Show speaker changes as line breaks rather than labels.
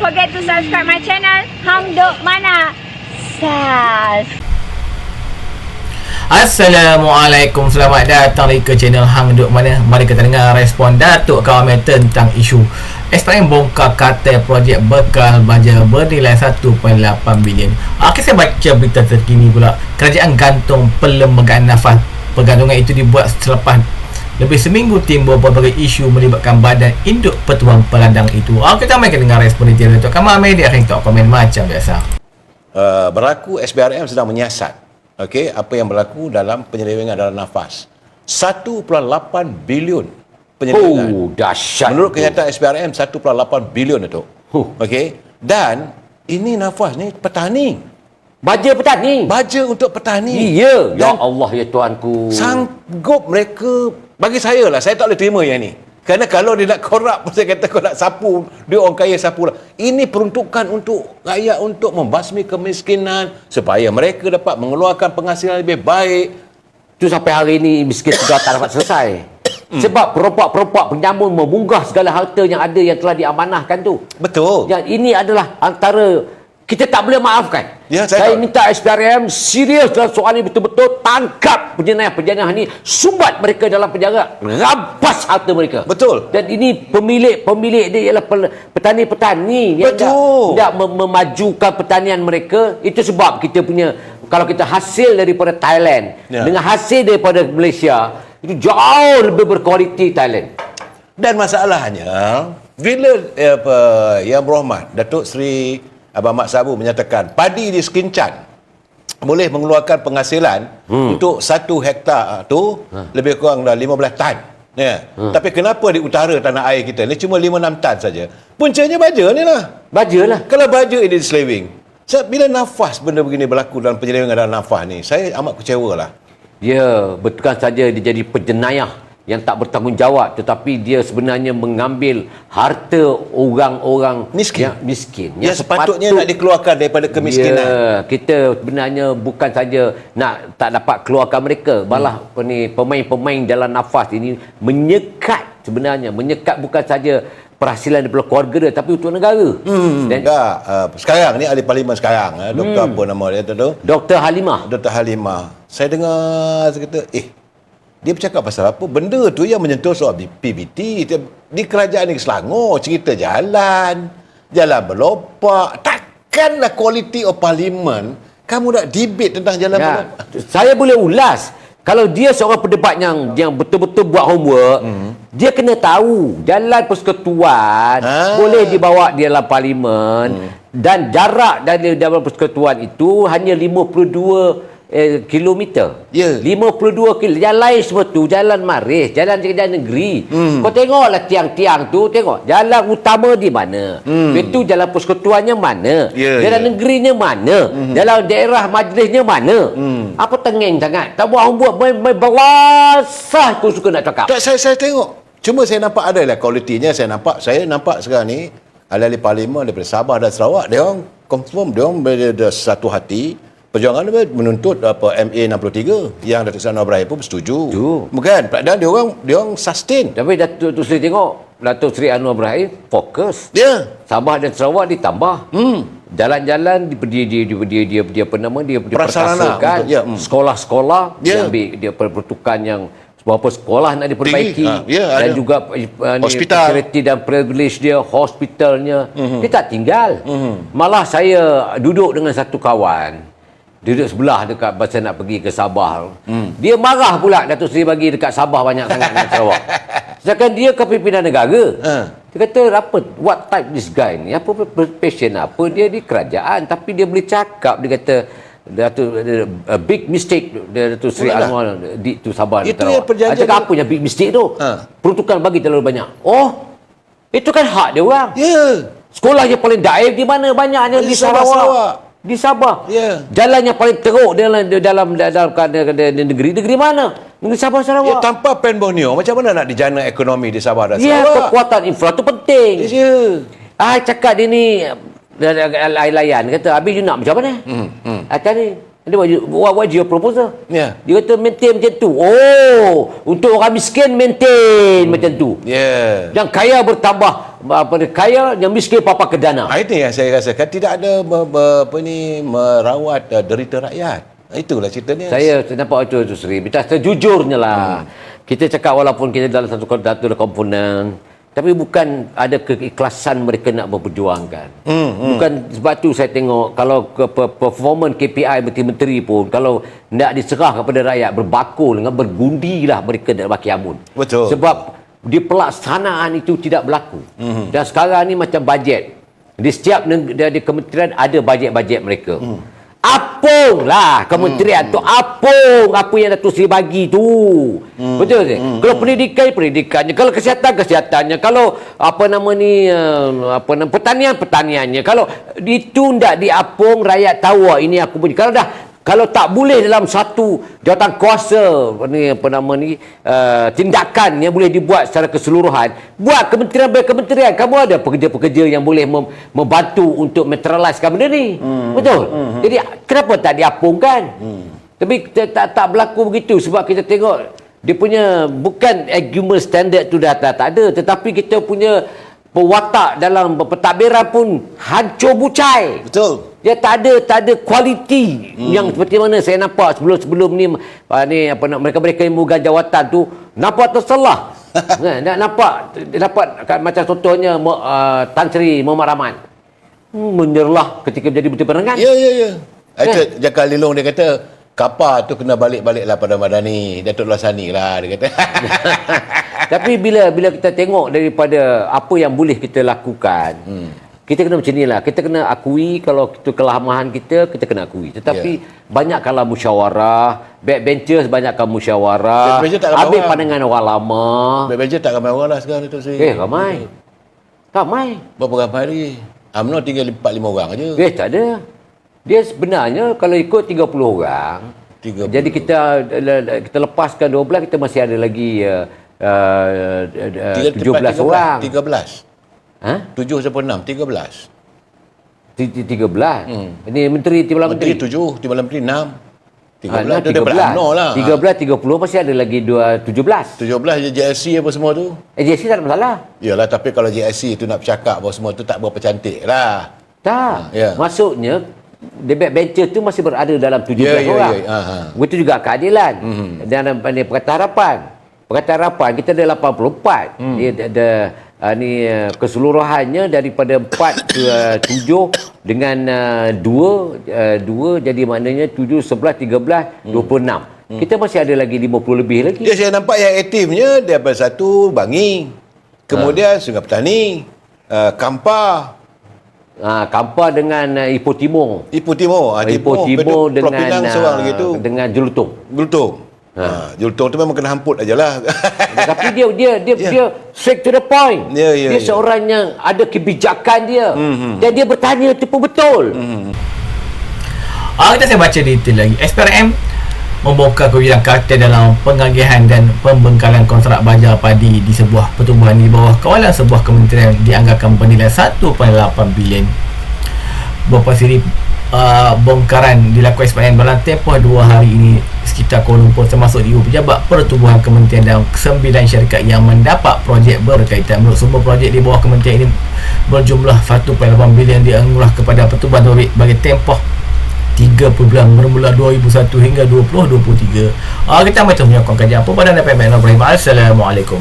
forget to subscribe my channel Hang Duk Mana. Sas.
Assalamualaikum, selamat datang lagi ke channel Hang Duk Mana. Mari kita dengar respon Datuk Kawamil tentang isu SPRM bongkar katil projek bekal baja bernilai 1.8 bilion. Okey, saya baca berita terkini pula. Kerajaan gantung perlembagaan nafas. Pergantungan itu dibuat selepas lebih seminggu timbul berbagai isu melibatkan badan induk petuang peladang itu. Kita mari kita dengar respon detail Datuk Kawamil. Dia akan tengok komen macam biasa.
Berlaku SPRM sedang menyiasat apa yang berlaku dalam penyelewengan dalam nafas 1.8 bilion penyelewengan.
Dahsyat.
Menurut kenyataan SPRM 1.8 bilion itu. Dan ini nafas ni petani.
Baja petani.
Baja untuk petani.
Iya. Ya
Dan
Allah, ya Tuanku.
sanggup mereka, bagi saya lah, saya tak boleh terima yang ni. Kerana kalau dia nak korup, saya kata kau nak sapu, dia orang kaya sapu lah. Ini peruntukan untuk rakyat, untuk membasmi kemiskinan, supaya mereka dapat mengeluarkan penghasilan lebih baik.
Itu sampai hari ini miskin sudah tak dapat selesai. Sebab perompak-perompak penyamun memunggah segala harta yang ada yang telah diamanahkan tu.
Betul.
Yang ini adalah antara kita tak boleh maafkan.
Ya,
saya minta SPRM serius dalam soal ini, betul-betul tangkap penjenayah-penjenayah ini, sumbat mereka dalam penjara, rampas harta mereka.
Betul.
Dan ini pemilik dia ialah petani-petani yang tidak memajukan pertanian mereka. Itu sebab kita punya, kalau kita hasil daripada Thailand dengan hasil daripada Malaysia, itu jauh lebih berkualiti Thailand.
Dan masalahnya, bila Yang Berhormat Datuk Seri Abang Mat Sabu menyatakan padi di Sekincan boleh mengeluarkan penghasilan untuk 1 hektar tu lebih kurang dah 15 tan. Tapi kenapa di utara tanah air kita ni cuma 5-6 tan saja? Puncanya baja ni lah.
Baja lah.
Kalau baja ini diselewing. Bila nafas benda begini berlaku dalam penyelewengan dalam nafas ni, saya amat kecewa lah.
Ya, bukan saja dia jadi penjenayah yang tak bertanggungjawab, tetapi dia sebenarnya mengambil harta orang-orang miskin.
Yang sepatutnya nak dikeluarkan daripada kemiskinan.
Ya, kita sebenarnya bukan saja nak tak dapat keluarkan mereka, malah pemain-pemain dalam nafas ini menyekat bukan saja perhasilan daripada keluarga dia, tapi untuk negara. Dan
sekarang ni ahli parlimen sekarang, doktor apa nama dia tu?
Dr. Halimah.
Dr. Halimah. Saya dengar, saya kata, dia bercakap pasal apa? Benda tu yang menyentuh soal PBT. Di kerajaan negeri Selangor, cerita jalan berlopak. Takkanlah quality of parliament kamu nak debate tentang jalan berlopak.
Saya boleh ulas. Kalau dia seorang pendebat yang betul-betul buat homework, dia kena tahu jalan persekutuan boleh dibawa di dalam parlimen, dan jarak dari dalam persekutuan itu hanya 52 kilometer. 52 km. Yang lain semua tu jalan maris, jalan negeri. Kau tengoklah tiang-tiang tu, tengok jalan utama di mana, itu jalan persekutuannya mana, jalan negerinya mana, jalan daerah majlisnya mana. Apa tengeng sangat? Tak buat homework, main belasah. Aku suka nak cakap.
Tak, saya tengok, cuma saya nampak ada lah kualitinya. Saya nampak sekarang ni ahli-ahli parlimen daripada Sabah dan Sarawak, dia orang confirm, dia orang berada satu hati. Perjuangan dia menuntut MA 63 yang Datuk Seri Anwar Ibrahim pun bersetuju. Bukan? Dan dia orang sustain. Tapi
Datuk Seri tengok, Datuk Seri Anwar Ibrahim fokus. Sabah dan Sarawak ditambah. Jalan-jalan dia perkasakan. Sekolah-sekolah dia ambil, dia pertukan yang beberapa sekolah nak diperbaiki, dan juga
hospital,
facility dan privilege dia, hospitalnya dia tak tinggal. Malah saya duduk dengan satu kawan, duduk sebelah dekat masa nak pergi ke Sabah. Dia marah pula Datuk Seri bagi dekat Sabah banyak sangat dengan Sarawak. Sedangkan dia kepimpinan negara. Dia kata, what type this guy ni? Apa passion apa dia di kerajaan, tapi dia boleh cakap. Dia kata a big mistake Datuk Seri Anwar di tu Sabah.
Itu yang perjanjian.
Cakap apa yang big mistake tu? Peruntukan bagi terlalu banyak. Itu kan hak dia orang. Sekolah yang paling daif di mana? Banyaknya di Sarawak. Di Sabah. Jalan yang paling teruk dalam negeri mana? Negeri Sabah Sarawak.
Tanpa Pen Borneo, macam mana nak dijana ekonomi di Sabah dan Sarawak?
Kekuatan infra tu penting. Cakap dia ni layan, kata habis you nak macam mana? Tadi Dia what your proposal?
Ya.
Dia kata maintain macam tu. Oh, untuk orang miskin maintain macam tu.
Ya.
Yang kaya bertambah kaya, yang miskin papa ke dana.
Itu yang saya rasakan tidak ada merawat derita rakyat. Itulah ceritanya.
Saya nampak itu Sri. Kita sejujurnya lah. Kita cakap walaupun kita dalam satu komponen, tapi bukan ada keikhlasan mereka nak berperjuangkan. Bukan sebab tu saya tengok kalau performance KPI menteri-menteri pun kalau nak diserah kepada rakyat berbakul dengan bergundi lah mereka nak baki amun.
Betul.
Sebab di pelaksanaan itu tidak berlaku. Dan sekarang ni macam bajet. Di setiap di kementerian ada bajet-bajet mereka. Apung lah kementerian tu, apung apa yang Datuk Seri bagi tu. Betul tak? Kalau pendidikannya, kalau kesehatannya, kalau pertaniannya, kalau itu ndak diapung, rakyat tahu ini aku punya. Kalau tak boleh dalam satu jawatan kuasa tindakan yang boleh dibuat secara keseluruhan, buat kementerian. Kamu ada pekerja-pekerja yang boleh membantu untuk materializekan benda ni. Betul? Jadi kenapa tak diapungkan? Tapi tak berlaku begitu sebab kita tengok dia punya bukan argument standard tu dah tak ada, tetapi kita punya pewatak dalam pentadbiran pun hancur bucai.
Betul.
Dia tak ada kualiti yang seperti mana saya nampak sebelum ni mereka yang memegang jawatan tu nampak tersalah. nampak macam contohnya Tan Sri Muhammad Rahman menyerlah ketika menjadi Menteri Penerangan.
Ya. Jakar Lilong dia kata kapal tu kena balik-baliklah pada Madani, Datuk Lasani lah dia kata.
Tapi bila kita tengok daripada apa yang boleh kita lakukan, kita kena macam inilah. Kita kena akui kalau itu kelemahan kita kena akui. Tetapi banyakkanlah musyawarah, backbenchers banyakkan musyawarah, ambil pandangan orang lama.
Backbenchers tak ramai orang lah sekarang Datuk Seri.
Ramai.
Berapa ramai? UMNO tinggal 4-5 orang aja.
Tak ada. Dia sebenarnya kalau ikut 30 orang.
30.
Jadi kita lepaskan 12, kita masih ada lagi 17 orang.
13. 7 sampai 6, 13.
13. Ini menteri timbalan
Menteri 7, timbalan menteri 6. 13 tu daripada UMNO lah.
13, 30 masih ada lagi 17.
17 JLC apa semua tu.
JLC tak ada masalah.
Yalah, tapi kalau JLC tu nak bercakap apa semua tu tak berapa cantik lah.
Tak. Maksudnya the backbencher tu masih berada dalam 17 orang. Begitu juga keadilan. Dan Perkataan Harapan kita ada 84. Dia ada keseluruhannya daripada 4 ke 7 dengan 2 jadi maknanya 7, 11, 13, 26. Kita masih ada lagi 50 lebih lagi.
Ya, saya nampak yang aktifnya daripada satu Bangi, kemudian Sungai Petani, Kampar,
Kampar dengan Ipoh Timur.
Ipoh Timur
dengan
seorang lagi tu.
Dengan Jelutong.
Jelutong tu memang kena hamput ajalah.
Tapi dia straight to the point. Dia seorang yang ada kebijakan dia. Dan dia bertanya itu pun betul.
Kita saya baca detail lagi. SPRM membongkar kewilan kartel dalam pengagihan dan pembengkalan kontrak baja padi di sebuah pertubuhan di bawah kawalan sebuah kementerian dianggarkan bernilai 1.8 bilion. Beberapa siri bongkaran dilakukan SPRM dalam tempoh 2 hari ini sekitar Kuala Lumpur, termasuk di pejabat pertubuhan kementerian dan 9 syarikat yang mendapat projek berkaitan. Menurut sumber projek di bawah kementerian ini berjumlah 1.8 bilion dianggarkan kepada pertubuhan terbit bagi tempoh 3 bulan bermula 2001 hingga 2023. Kita macam menyokong kajian apa pada Nabi Ibrahim. Assalamualaikum.